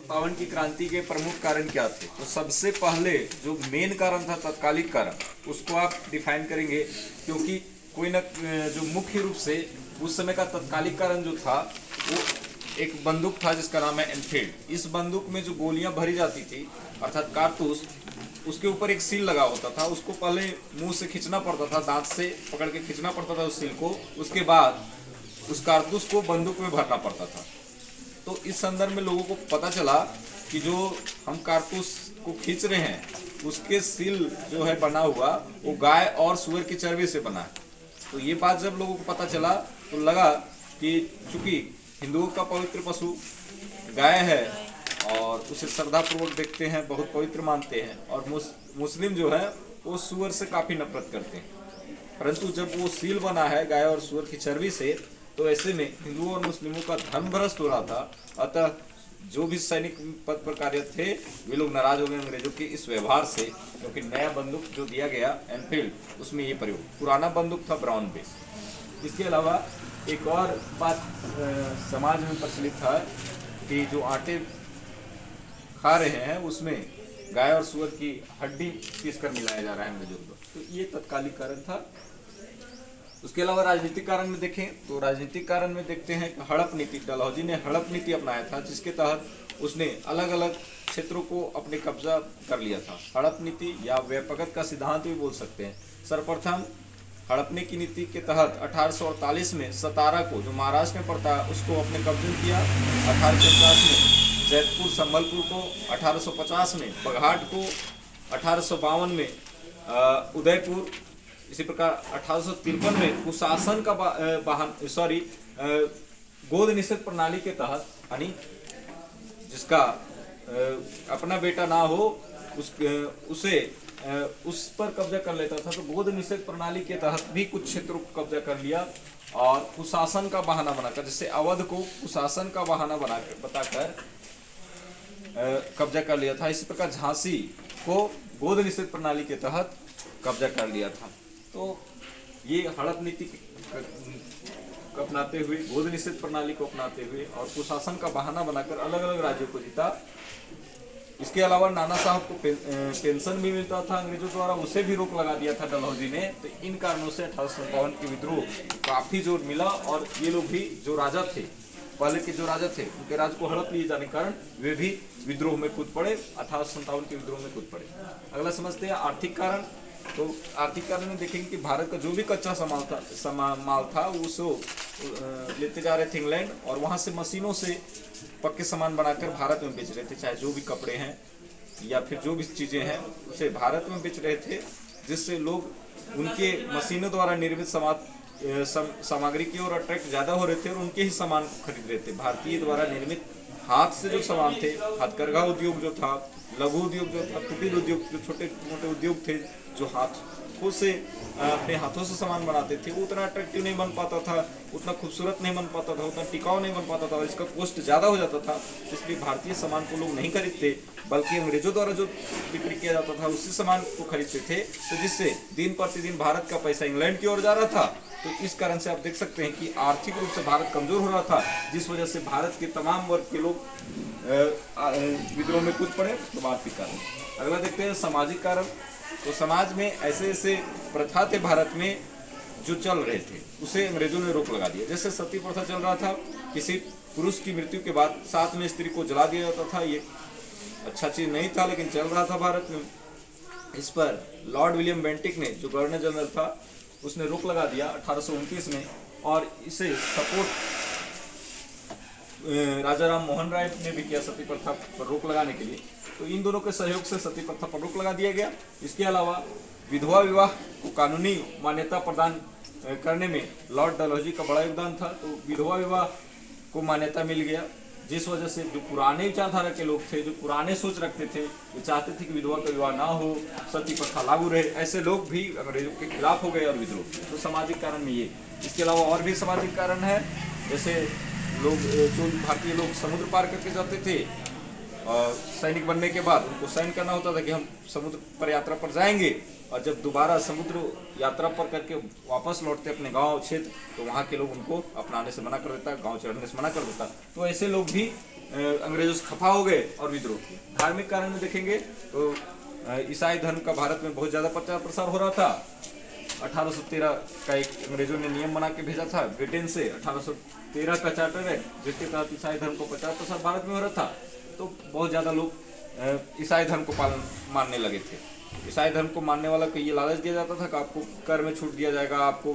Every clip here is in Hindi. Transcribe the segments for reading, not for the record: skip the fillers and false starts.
1957 की क्रांति के प्रमुख कारण क्या थे? तो सबसे पहले जो मेन कारण था, तत्कालिक कारण, उसको आप डिफाइन करेंगे, क्योंकि कोई न जो मुख्य रूप से उस समय का तत्कालिक कारण जो था वो एक बंदूक था जिसका नाम है एनफील्ड। इस बंदूक में जो गोलियां भरी जाती थी अर्थात कारतूस, उसके ऊपर एक सील लगा होता था। उसको पहले मुंह से खींचना पड़ता था, दांत से पकड़ के खींचना पड़ता था उस सील को। उसके बाद उस कारतूस को बंदूक में भरना पड़ता था। तो इस संदर्भ में लोगों को पता चला कि जो हम कारतूस को खींच रहे हैं उसके सील जो है बना हुआ वो गाय और सुअर की चर्बी से बना है। तो ये बात जब लोगों को पता चला तो लगा कि चूंकि हिंदुओं का पवित्र पशु गाय है और उसे श्रद्धापूर्वक देखते हैं, बहुत पवित्र मानते हैं, और मुस्लिम जो है वो सुअर से काफी नफरत करते हैं। परंतु जब वो सील बना है गाय और सुअर की चर्बी से, तो ऐसे में हिंदुओं और मुस्लिमों का धर्म भ्रष्ट हो रहा था। अतः जो भी सैनिक पद पर कार्यरत थे वे लोग नाराज हो गए अंग्रेजों के इस व्यवहार से, क्योंकि नया बंदूक जो दिया गया एनफील्ड उसमें ये प्रयोग, पुराना बंदूक था ब्राउन बेस। इसके अलावा एक और बात समाज में प्रचलित था कि जो आटे खा रहे हैं उसमें गाय और सुअर की हड्डी पीस कर मिलाया जा रहा है अंग्रेजों को। तो ये तत्कालिक कारण था। उसके अलावा राजनीतिक कारण में देखें तो राजनीतिक कारण में देखते हैं कि हड़प नीति, डलहौजी ने हड़प नीति अपनाया था, जिसके तहत उसने अलग अलग क्षेत्रों को अपने कब्जा कर लिया था। हड़प नीति या व्यापकता का सिद्धांत भी बोल सकते हैं। सर्वप्रथम हड़पने की नीति के तहत 1848 में सतारा को, जो महाराष्ट्र में पड़ता है, उसको अपने कब्जे में किया। 1850 में जैतपुर संबलपुर को, 1850 में बघाट को, 1852 में उदयपुर, इसी प्रकार 1853 में कुशासन का गोद निषेध प्रणाली के तहत, यानी जिसका अपना बेटा ना हो उसे उस पर कब्जा कर लेता था। तो गोद निषेध प्रणाली के तहत भी कुछ क्षेत्रों को कब्जा कर लिया और कुशासन का बहाना बनाकर, जैसे अवध को कुशासन का बहाना बताकर कब्जा कर लिया था। इसी प्रकार झांसी को गोद निषेध प्रणाली के तहत कब्जा कर लिया था। तो ये हड़प नीति को अपनाते हुए, गोद निषेध प्रणाली को अपनाते हुए और कुशासन का बहाना बनाकर अलग अलग राज्यों को जीता। इसके अलावा नाना साहब को पेंशन भी मिलता था अंग्रेजों द्वारा, उसे भी रोक लगा दिया था डलहौजी ने। तो इन कारणों से 1857 के विद्रोह काफी जोर मिला और ये लोग भी, जो राजा थे पहले के, जो राजा थे उनके राज को हड़प लिए जाने के कारण वे भी विद्रोह में कूद पड़े, 1857 के विद्रोह में कूद पड़े। अगला समझते हैं आर्थिक कारण। तो आर्थिक कारण में देखेंगे कि भारत का जो भी कच्चा माल था उसको लेते जा रहे थे इंग्लैंड, और वहां से मशीनों से पक्के सामान बनाकर भारत में बेच रहे थे। चाहे जो भी कपड़े हैं या फिर जो भी चीजें हैं उसे भारत में बेच रहे थे, जिससे लोग उनके मशीनों द्वारा निर्मित सामग्री की ओर अट्रैक्ट ज्यादा हो रहे थे और उनके ही सामान खरीद रहे थे। भारतीय द्वारा निर्मित हाथ से जो सामान थे, हथकरघा उद्योग जो था, लघु उद्योग जो था, कुटीर उद्योग, जो छोटे मोटे उद्योग थे जो हाथों से अपने हाथों से सामान बनाते थे, वो उतना अट्रैक्टिव नहीं बन पाता था, उतना खूबसूरत नहीं बन पाता था, उतना टिकाऊ नहीं बन पाता था और इसका कॉस्ट ज्यादा हो जाता था। इसलिए भारतीय सामान को लोग नहीं खरीदते, बल्कि अंग्रेजों द्वारा जो बिक्री किया जाता था उसी सामान को खरीदते थे। तो जिससे दिन प्रतिदिन भारत का पैसा इंग्लैंड की ओर जा रहा था। तो इस कारण से आप देख सकते हैं कि आर्थिक रूप से भारत कमजोर हो रहा था, जिस वजह से भारत के तमाम वर्ग के लोग विद्रोह में कूद पड़े। तो आर्थिक कारण। अगला देखते हैं सामाजिक कारण। तो समाज में ऐसे ऐसे प्रथा थे भारत में जो चल रहे थे, उसे अंग्रेजों ने रोक लगा दिया। जैसे सती प्रथा चल रहा था, किसी पुरुष की मृत्यु के बाद साथ में स्त्री को जला दिया जाता था। ये अच्छा चीज नहीं था, लेकिन चल रहा था भारत में। इस पर लॉर्ड विलियम बेंटिक ने, जो गवर्नर जनरल था, उसने रोक लगा दिया 1829 में, और इसे सपोर्ट राजा राम मोहन राय ने भी किया सती प्रथा पर रोक लगाने के लिए। तो इन दोनों के सहयोग से सती प्रथा पर रोक लगा दिया गया। इसके अलावा विधवा विवाह को कानूनी मान्यता प्रदान करने में लॉर्ड डलहौजी का बड़ा योगदान था। तो विधवा विवाह को मान्यता मिल गया, जिस वजह से जो पुराने विचारधारा के लोग थे, जो पुराने सोच रखते थे, वो चाहते थे कि विधवा का विवाह ना हो, सती प्रथा लागू रहे, ऐसे लोग भी अंग्रेजों के खिलाफ हो गए और विद्रोह। तो सामाजिक कारण में ये। इसके अलावा और भी सामाजिक कारण है, जैसे लोग, जो भारतीय लोग समुद्र पार करके जाते थे, सैनिक बनने के बाद उनको साइन करना होता था कि हम समुद्र पर यात्रा पर जाएंगे, और जब दोबारा समुद्र यात्रा पर करके वापस लौटते अपने गांव क्षेत्र, तो वहाँ के लोग उनको अपनाने से मना कर देता, गांव चढ़ने से मना कर देता। तो ऐसे लोग भी अंग्रेजों से खफा हो गए और विद्रोह किए। धार्मिक कारण में देखेंगे तो ईसाई धर्म का भारत में बहुत ज़्यादा प्रचार प्रसार हो रहा था। 1813 का एक अंग्रेजों ने नियम बना के भेजा था ब्रिटेन से, 1813 का चार्टर एक्ट, जिसके तहत ईसाई धर्म को प्रचार प्रसार भारत में हो रहा था। तो बहुत ज़्यादा लोग ईसाई धर्म को मानने लगे थे। ईसाई धर्म को मानने वाला को ये लालच दिया जाता था कि आपको कर में छूट दिया जाएगा, आपको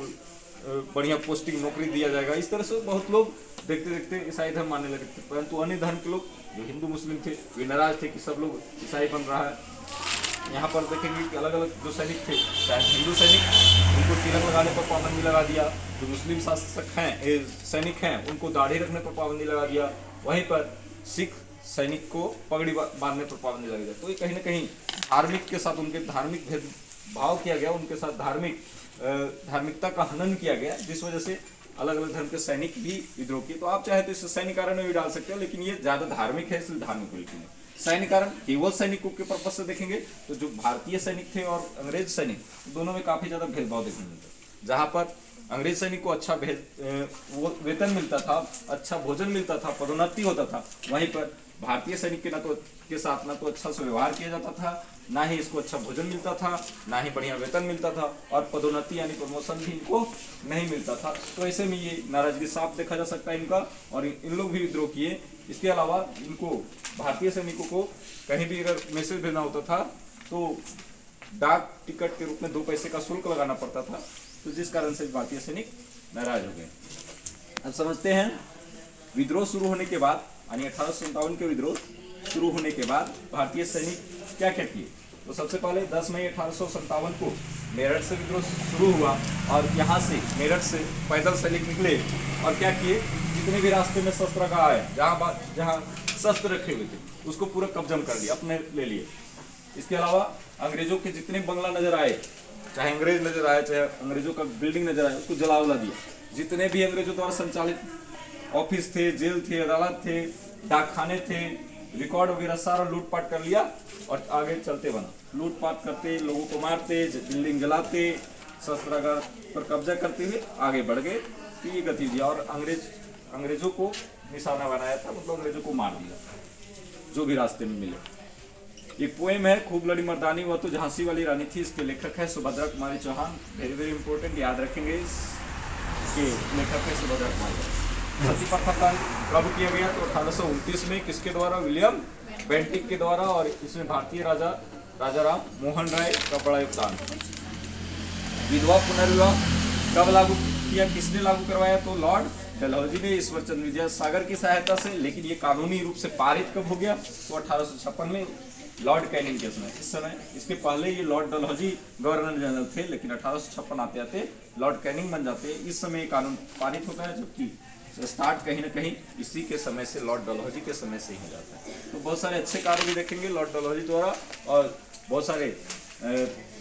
बढ़िया पोस्टिंग नौकरी दिया जाएगा। इस तरह से बहुत लोग देखते देखते ईसाई धर्म मानने लगे थे। परंतु अन्य धर्म के लोग जो हिंदू मुस्लिम थे वे नाराज थे कि सब लोग ईसाई बन रहा है। यहाँ पर देखेंगे कि अलग अलग जो सैनिक थे, चाहे हिंदू सैनिक, उनको तिलक लगाने पर पाबंदी लगा दिया। जो मुस्लिम शासक हैं, सैनिक हैं, उनको दाढ़ी रखने पर पाबंदी लगा दिया। वहीं पर सिख सैनिक को पगड़ी बांधने पर पाबंदी लगा दिया। तो ये कहीं ना कहीं धार्मिक के साथ उनके धार्मिक भेदभाव किया गया, उनके साथ धार्मिकता का हनन किया गया, जिस वजह से अलग अलग धर्म के सैनिक भी विद्रोह किए। तो आप चाहे तो इसे सैनिक कारण में भी डाल सकते हो, लेकिन ये ज्यादा धार्मिक है, इसलिए धार्मिक बिल्कुल नहीं। सैनिक कारण केवल सैनिकों के पर्पज से देखेंगे तो जो भारतीय सैनिक थे और अंग्रेज सैनिक, दोनों में काफी ज्यादा भेदभाव देखने मिलता है। जहां पर अंग्रेज सैनिक को अच्छा वो वेतन मिलता था, अच्छा भोजन मिलता था, पदोन्नति होता था, वहीं पर भारतीय सैनिक के साथ ना तो अच्छा से व्यवहार किया जाता था, ना ही इसको अच्छा भोजन मिलता था, ना ही बढ़िया वेतन मिलता था, और पदोन्नति यानी प्रमोशन भी इनको नहीं मिलता था। तो ऐसे में ये नाराजगी साफ देखा जा सकता है इनका, और इन लोग भी विद्रोह किए। इसके अलावा इनको भारतीय सैनिकों को कहीं भी अगर मैसेज भेजना होता था तो डाक टिकट के रूप में 2 पैसे का शुल्क लगाना पड़ता था, तो जिस कारण से भारतीय सैनिक नाराज हो गए। अब समझते हैं विद्रोह शुरू होने के बाद, यानी 1857 के विद्रोह शुरू होने के बाद भारतीय सैनिक क्या क्या किए। तो सबसे पहले 10 मई 1857 को मेरठ से विद्रोह शुरू हुआ, और यहाँ से मेरठ से पैदल सैनिक निकले और क्या किए, जितने भी रास्ते में शस्त्रागार आए, जहाँ शस्त्र रखे हुए थे, उसको पूरा कब्जा कर लिया, अपने ले लिए। इसके अलावा अंग्रेजों के जितने बंगला नजर आए, चाहे अंग्रेज नजर आए, चाहे अंग्रेजों का बिल्डिंग नजर आए, उसको जलावला दिया। जितने भी अंग्रेजों द्वारा संचालित ऑफिस थे, जेल थे, अदालत थे, डाकखाने थे, रिकॉर्ड वगैरह सारा लूटपाट कर लिया और आगे चलते बना। लूटपाट करते, लोगों को मारते, बिल्डिंग जलाते, शस्त्रागार पर कब्जा करते हुए आगे बढ़ गए। तो ये गतिविधि, और अंग्रेजों को निशाना बनाया था, मतलब अंग्रेजों को मार दिया जो भी रास्ते में मिले। एक पोएम है, खूब लड़ी मर्दानी वह तो झांसी वाली रानी थी, इसके लेखक है Subhadra Kumari Chauhan. Very very important, याद रखेंगे, इसके लेखक है सुभद्रा कुमारी। सती प्रथा कब किया गया, तो 1829 में। किसके द्वारा, विलियम बेंटिक के द्वारा, और इसमें भारतीय राजा राम मोहन राय का बड़ा योगदान। विधवा पुनर्विवाह कब लागू किया, किसने लागू करवाया, तो लॉर्ड डलहौजी ने ईश्वर चंद्र विद्यासागर की सहायता से। लेकिन ये कानूनी रूप से पारित कब हो गया, तो 1856 में लॉर्ड कैनिंग के समय। इस समय, इसके पहले ये लॉर्ड डलहौजी गवर्नर जनरल थे, लेकिन 1856 आते आते लॉर्ड कैनिंग बन जाते हैं। इस समय ये कानून पारित होता है, जबकि स्टार्ट कहीं ना कहीं इसी के समय से, लॉर्ड डलहौजी के समय से ही हो जाता है। तो बहुत सारे अच्छे कार्य भी देखेंगे लॉर्ड डलहौजी द्वारा, और बहुत सारे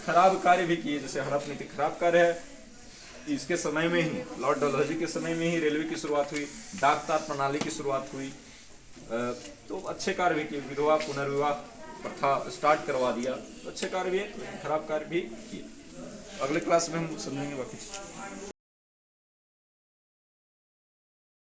खराब कार्य भी किए, जैसे हड़प नीति खराब कार्य है। इसके समय में ही, लॉर्ड डलहौजी के समय में ही रेलवे की शुरुआत हुई, डाक तार प्रणाली की शुरुआत हुई। तो अच्छे कार्य भी किए, विधवा पुनर्विवाह प्रथा स्टार्ट करवा दिया, तो अच्छे कार्य भी है, खराब कार्य भी किए। अगले क्लास में हम समझेंगे बाकी।